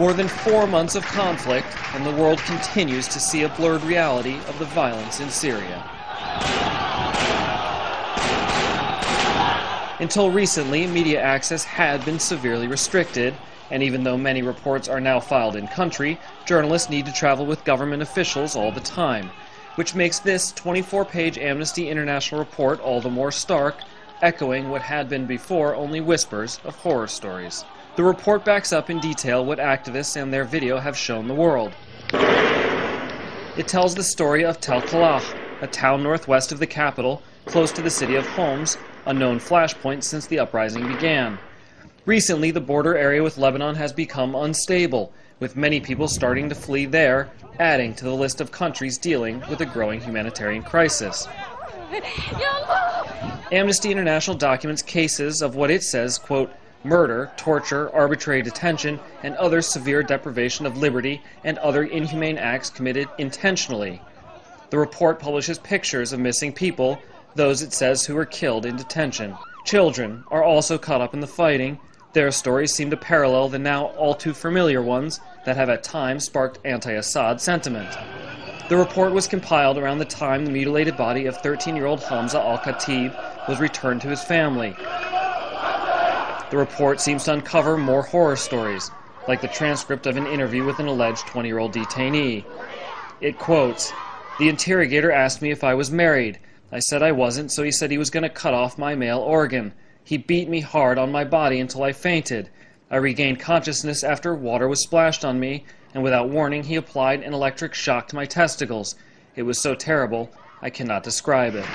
More than 4 months of conflict, and the world continues to see a blurred reality of the violence in Syria. Until recently, media access had been severely restricted, and even though many reports are now filed in country, journalists need to travel with government officials all the time, which makes this 24-page Amnesty International report all the more stark, echoing what had been before only whispers of horror stories. The report backs up in detail what activists and their video have shown the world. It tells the story of Tel Kalah, a town northwest of the capital, close to the city of Homs, a known flashpoint since the uprising began. Recently, the border area with Lebanon has become unstable, with many people starting to flee there, adding to the list of countries dealing with a growing humanitarian crisis. Amnesty International documents cases of what it says, quote, murder, torture, arbitrary detention, and other severe deprivation of liberty and other inhumane acts committed intentionally. The report publishes pictures of missing people, those it says who were killed in detention. Children are also caught up in the fighting. Their stories seem to parallel the now all too familiar ones that have at times sparked anti-Assad sentiment. The report was compiled around the time the mutilated body of 13-year-old Hamza al-Khatib was returned to his family. The report seems to uncover more horror stories, like the transcript of an interview with an alleged 20-year-old detainee. It quotes, "The interrogator asked me if I was married. I said I wasn't, so he said he was going to cut off my male organ. He beat me hard on my body until I fainted. I regained consciousness after water was splashed on me, and without warning he applied an electric shock to my testicles. It was so terrible, I cannot describe it."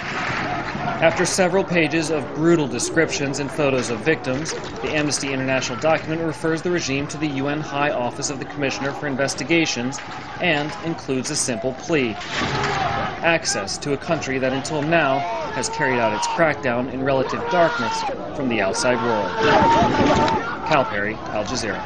After several pages of brutal descriptions and photos of victims, the Amnesty International document refers the regime to the UN High Office of the Commissioner for Investigations and includes a simple plea: access to a country that until now has carried out its crackdown in relative darkness from the outside world. Cal Perry, Al Jazeera.